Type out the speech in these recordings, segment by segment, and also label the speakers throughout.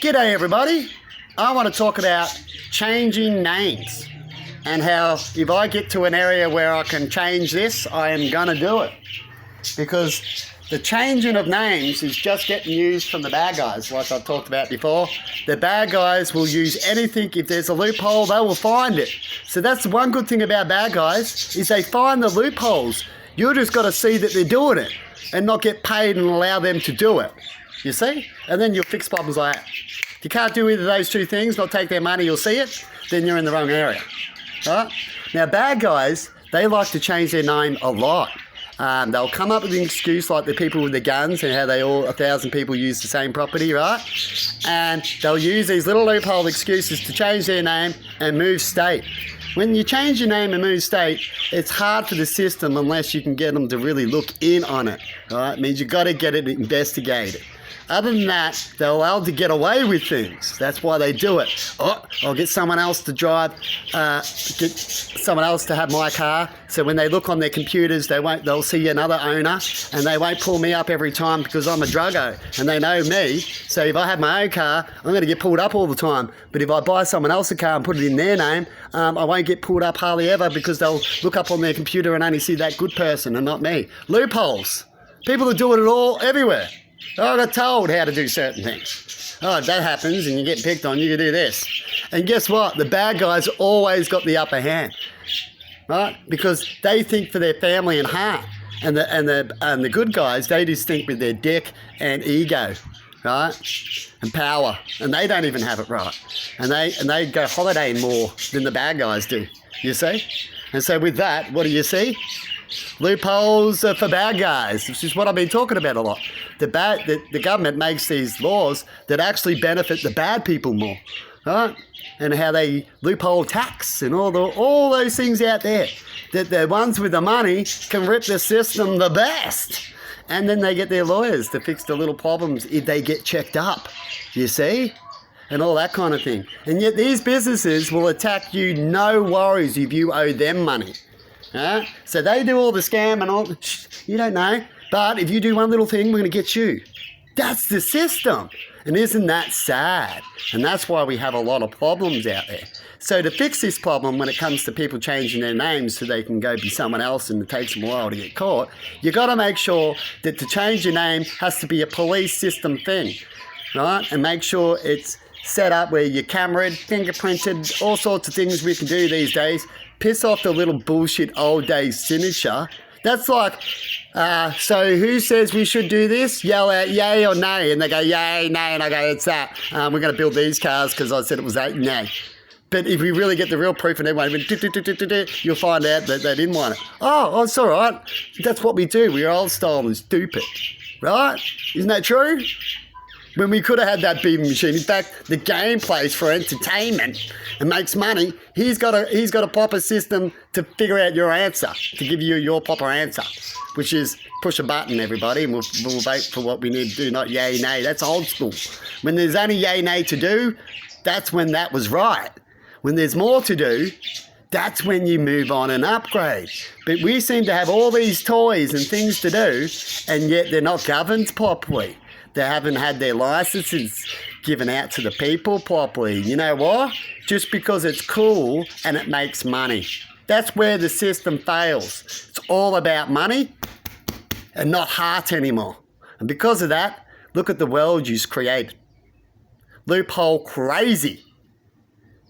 Speaker 1: G'day everybody. I want to talk about changing names and how if I get to an area where I can change this, I am going to do it. Because the changing of names is just getting used from the bad guys, like I've talked about before. The bad guys will use anything. If there's a loophole, they will find it. So that's the one good thing about bad guys, is they find the loopholes. You just got to see that they're doing it and not get paid and allow them to do it. You see? And then you'll fix problems like that. If you can't do either of those two things, not take their money, you'll see it, then you're in the wrong area. All right? Now, bad guys, they like to change their name a lot. They'll come up with an excuse like the people with the guns and how 1,000 people use the same property, right? And they'll use these little loophole excuses to change their name and move state. When you change your name and move state, it's hard for the system unless you can get them to really look in on it, right? It means you've got to get it investigated. Other than that, they're allowed to get away with things. That's why they do it. Oh, I'll get someone else to drive, get someone else to have my car. So when they look on their computers, they'll see another owner and they won't pull me up every time because I'm a druggo and they know me. So if I have my own car, I'm going to get pulled up all the time. But if I buy someone else's car and put it in their name, I won't get pulled up hardly ever because they'll look up on their computer and only see that good person and not me. Loopholes. People are doing it all everywhere. I got told how to do certain things. Oh, if that happens and you get picked on, you can do this. And guess what? The bad guys always got the upper hand, right? Because they think for their family and heart. And the good guys, they just think with their dick and ego, right? And power. And they don't even have it right. And they go holidaying more than the bad guys do, you see? And so with that, what do you see? Loopholes for bad guys, which is what I've been talking about a lot. The government makes these laws that actually benefit the bad people more, right? And how they loophole tax and all those things out there. That the ones with the money can rip the system the best. And then they get their lawyers to fix the little problems if they get checked up, you see? And all that kind of thing. And yet these businesses will attack you, no worries, if you owe them money. So they do all the scam and all, you don't know. But if you do one little thing, we're going to get you. That's the system. And isn't that sad? And that's why we have a lot of problems out there. So to fix this problem when it comes to people changing their names so they can go be someone else and it takes them a while to get caught, you got to make sure that to change your name has to be a police system thing, right? And make sure it's set up where you're cameraed, fingerprinted, all sorts of things we can do these days. Piss off the little bullshit old days signature. That's like, so who says we should do this? Yell out yay or nay. And they go, yay, nay. And I go, it's that. We're going to build these cars because I said it was that, nay. But if we really get the real proof and everyone went, you'll find out that they didn't want it. Oh, it's all right. That's what we do. We're old style and stupid. Right? Isn't that true? When we could have had that beating machine. In fact, the game plays for entertainment and makes money. He's got a proper system to figure out your answer, to give you your proper answer, which is push a button, everybody, and we'll vote for what we need to do, not yay, nay. That's old school. When there's only yay, nay to do, that's when that was right. When there's more to do, that's when you move on and upgrade. But we seem to have all these toys and things to do, and yet they're not governed properly. They haven't had their licenses given out to the people properly. You know why? Just because it's cool and it makes money. That's where the system fails. It's all about money and not heart anymore. And because of that, look at the world you've created. Loophole crazy.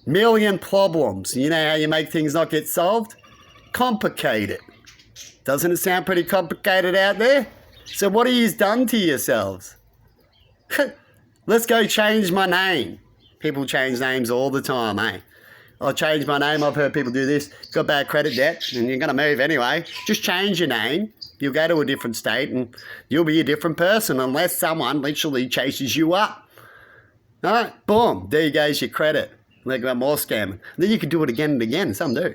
Speaker 1: Million problems. You know how you make things not get solved? Complicated. Doesn't it sound pretty complicated out there? So what have you done to yourselves? Let's go change my name. People change names all the time, eh? I'll change my name. I've heard people do this. Got bad credit debt and you're going to move anyway. Just change your name. You'll go to a different state and you'll be a different person unless someone literally chases you up. All right? Boom. There goes your credit. They got more scamming. Then you can do it again and again. Some do.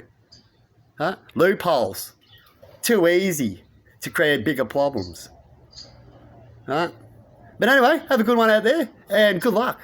Speaker 1: Huh? Loopholes. Too easy to create bigger problems. All right? But anyway, have a good one out there and good luck.